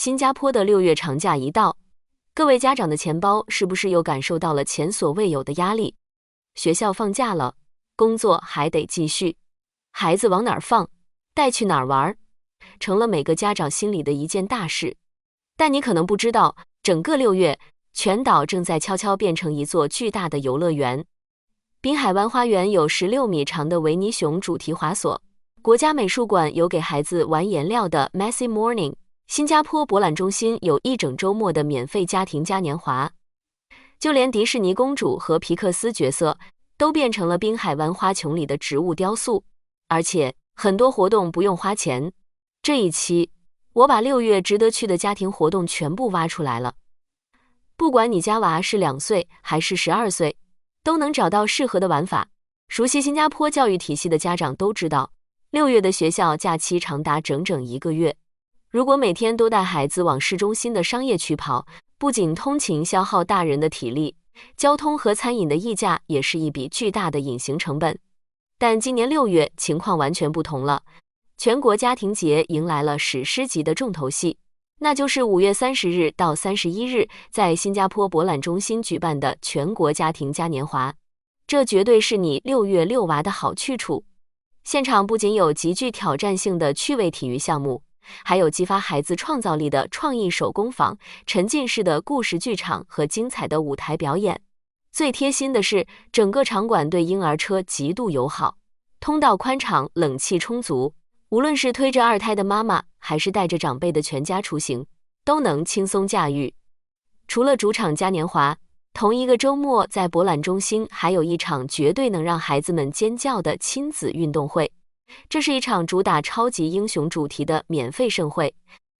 新加坡的6月长假一到，各位家长的钱包是不是又感受到了前所未有的压力？学校放假了，工作还得继续，孩子往哪儿放，带去哪儿玩，成了每个家长心里的一件大事。但你可能不知道，整个6月，全岛正在悄悄变成一座巨大的游乐园。滨海湾花园有16米长的维尼熊主题滑索，国家美术馆有给孩子玩颜料的 Messy Morning， 新加坡博览中心有一整周末的免费家庭嘉年华，就连迪士尼公主和皮克斯角色都变成了滨海湾花丛里的植物雕塑，而且很多活动不用花钱。这一期我把6月值得去的家庭活动全部挖出来了，不管你家娃是2岁还是12岁，都能找到适合的玩法。熟悉新加坡教育体系的家长都知道，6月的学校假期长达整整1个月。如果每天都带孩子往市中心的商业区跑，不仅通勤消耗大人的体力，交通和餐饮的溢价也是一笔巨大的隐形成本。但今年6月情况完全不同了，全国家庭节迎来了史诗级的重头戏，那就是5月30日到31日在新加坡博览中心举办的全国家庭嘉年华。这绝对是你6月遛娃的好去处。现场不仅有极具挑战性的趣味体育项目，还有激发孩子创造力的创意手工坊、沉浸式的故事剧场和精彩的舞台表演。最贴心的是，整个场馆对婴儿车极度友好，通道宽敞，冷气充足，无论是推着2胎的妈妈，还是带着长辈的全家出行，都能轻松驾驭。除了主场嘉年华，同一个周末在博览中心还有一场绝对能让孩子们尖叫的亲子运动会。这是一场主打超级英雄主题的免费盛会，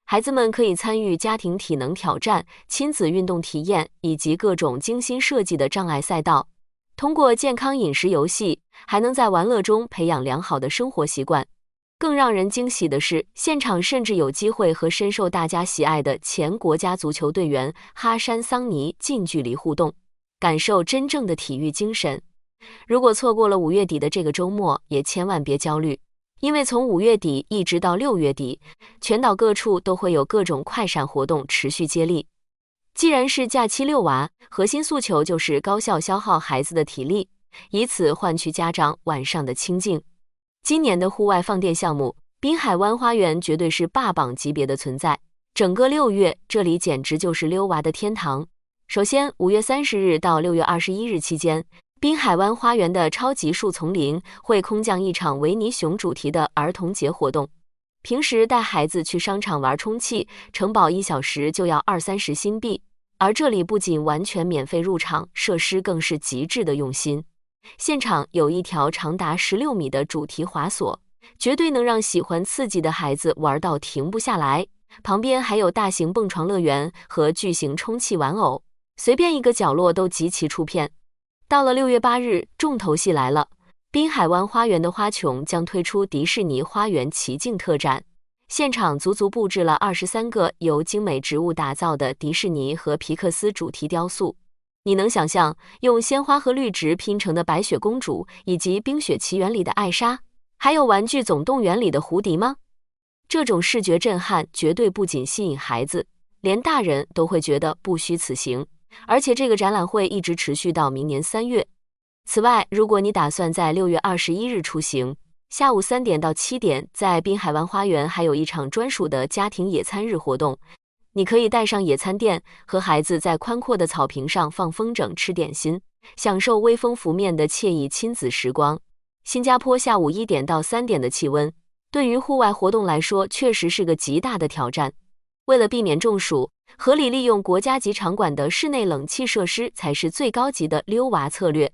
孩子们可以参与家庭体能挑战、亲子运动体验以及各种精心设计的障碍赛道。通过健康饮食游戏，还能在玩乐中培养良好的生活习惯。更让人惊喜的是，现场甚至有机会和深受大家喜爱的前国家足球队员哈山桑尼近距离互动，感受真正的体育精神。如果错过了5月底的这个周末，也千万别焦虑，因为从5月底一直到6月底，全岛各处都会有各种快闪活动持续接力。既然是假期遛娃，核心诉求就是高效消耗孩子的体力，以此换取家长晚上的清静。今年的户外放电项目，滨海湾花园绝对是霸榜级别的存在。整个6月，这里简直就是溜娃的天堂。首先，5月30日到6月21日期间，滨海湾花园的超级树丛林会空降一场维尼熊主题的儿童节活动。平时带孩子去商场玩充气，城堡1小时就要20-30新币，而这里不仅完全免费入场，设施更是极致的用心。现场有一条长达16米的主题滑索，绝对能让喜欢刺激的孩子玩到停不下来。旁边还有大型蹦床乐园和巨型充气玩偶，随便一个角落都极其出片。到了6月8日，重头戏来了，滨海湾花园的花穹将推出迪士尼花园奇境特展，现场足足布置了23个由精美植物打造的迪士尼和皮克斯主题雕塑。你能想象用鲜花和绿植拼成的白雪公主，以及冰雪奇缘里的艾莎，还有玩具总动员里的胡迪吗？这种视觉震撼绝对不仅吸引孩子，连大人都会觉得不虚此行。而且这个展览会一直持续到明年3月。此外，如果你打算在6月21日出行，下午3点到7点，在滨海湾花园还有一场专属的家庭野餐日活动。你可以带上野餐垫，和孩子在宽阔的草坪上放风筝、吃点心，享受微风拂面的惬意亲子时光。新加坡下午1点到3点的气温，对于户外活动来说确实是个极大的挑战。为了避免中暑，合理利用国家级场馆的室内冷气设施才是最高级的溜娃策略。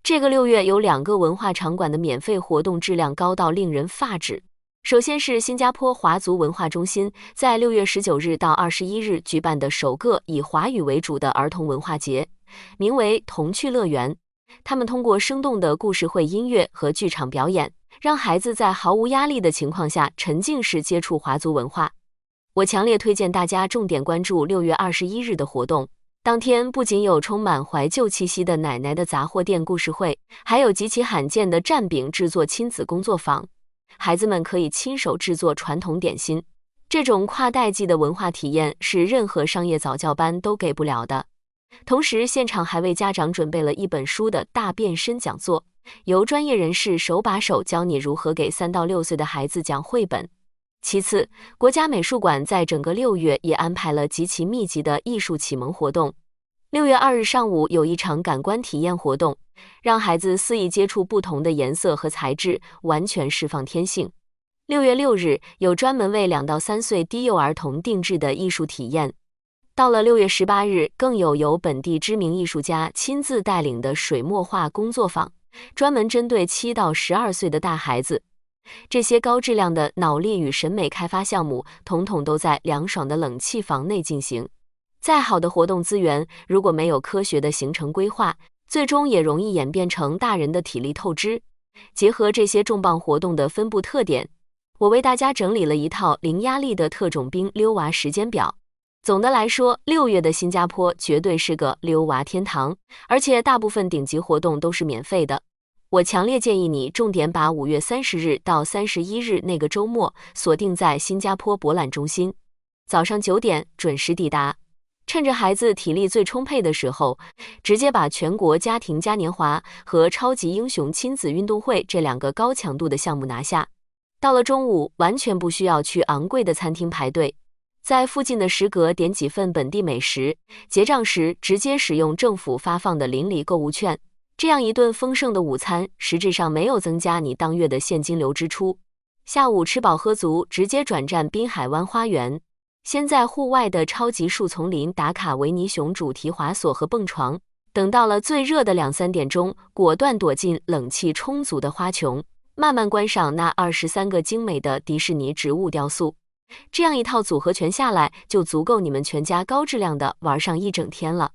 这个6月有2个文化场馆的免费活动质量高到令人发指。首先是新加坡华族文化中心在6月19日到21日举办的首个以华语为主的儿童文化节，名为童趣乐园。他们通过生动的故事会、音乐和剧场表演，让孩子在毫无压力的情况下沉浸式接触华族文化。我强烈推荐大家重点关注6月21日的活动。当天不仅有充满怀旧气息的奶奶的杂货店故事会，还有极其罕见的蘸饼制作亲子工作坊。孩子们可以亲手制作传统点心，这种跨代际的文化体验是任何商业早教班都给不了的。同时，现场还为家长准备了一本书的大变身讲座，由专业人士手把手教你如何给3到6岁的孩子讲绘本。其次，国家美术馆在整个6月也安排了极其密集的艺术启蒙活动。6月2日上午有一场感官体验活动，让孩子肆意接触不同的颜色和材质，完全释放天性。6月6日有专门为2到3岁低幼儿童定制的艺术体验。到了6月18日，更有由本地知名艺术家亲自带领的水墨画工作坊，专门针对7到12岁的大孩子。这些高质量的脑力与审美开发项目，统统都在凉爽的冷气房内进行。再好的活动资源，如果没有科学的行程规划，最终也容易演变成大人的体力透支。结合这些重磅活动的分布特点，我为大家整理了一套零压力的特种兵溜娃时间表。总的来说，6月的新加坡绝对是个溜娃天堂，而且大部分顶级活动都是免费的。我强烈建议你重点把5月30日到31日那个周末锁定在新加坡博览中心，早上9点准时抵达。趁着孩子体力最充沛的时候，直接把全国家庭嘉年华和超级英雄亲子运动会这2个高强度的项目拿下。到了中午，完全不需要去昂贵的餐厅排队，在附近的食阁点几份本地美食，结账时直接使用政府发放的邻里购物券。这样一顿丰盛的午餐，实质上没有增加你当月的现金流支出。下午吃饱喝足，直接转战滨海湾花园。先在户外的超级树丛林打卡维尼熊主题滑索和蹦床，等到了最热的2、3点钟，果断躲进冷气充足的花穹，慢慢观赏那23个精美的迪士尼植物雕塑。这样一套组合拳下来，就足够你们全家高质量的玩上1整天了。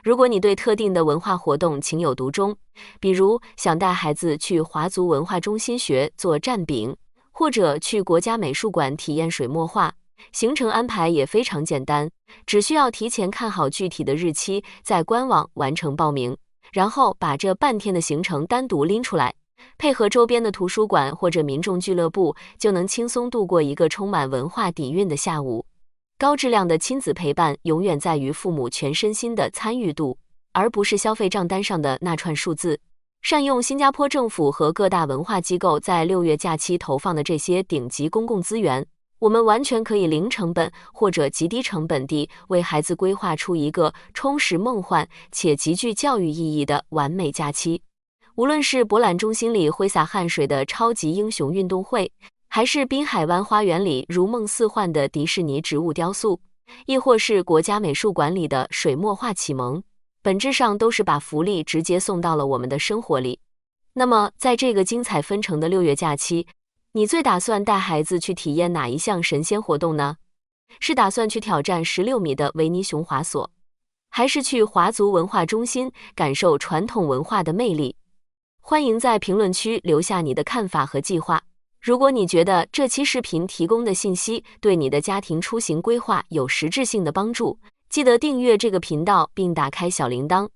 如果你对特定的文化活动情有独钟，比如想带孩子去华族文化中心学做蘸饼，或者去国家美术馆体验水墨画，行程安排也非常简单，只需要提前看好具体的日期，在官网完成报名，然后把这半天的行程单独拎出来，配合周边的图书馆或者民众俱乐部，就能轻松度过一个充满文化底蕴的下午。高质量的亲子陪伴永远在于父母全身心的参与度，而不是消费账单上的那串数字。善用新加坡政府和各大文化机构在6月假期投放的这些顶级公共资源，我们完全可以零成本或者极低成本地为孩子规划出一个充实梦幻且极具教育意义的完美假期。无论是博览中心里挥洒汗水的超级英雄运动会，还是滨海湾花园里如梦似幻的迪士尼植物雕塑，亦或是国家美术馆里的水墨画启蒙，本质上都是把福利直接送到了我们的生活里。那么在这个精彩纷呈的6月假期，你最打算带孩子去体验哪一项神仙活动呢？是打算去挑战16米的维尼熊滑索，还是去华族文化中心感受传统文化的魅力？欢迎在评论区留下你的看法和计划。如果你觉得这期视频提供的信息对你的家庭出行规划有实质性的帮助，记得订阅这个频道并打开小铃铛。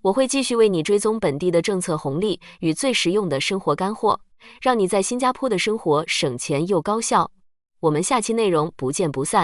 我会继续为你追踪本地的政策红利与最实用的生活干货，让你在新加坡的生活省钱又高效。我们下期内容不见不散。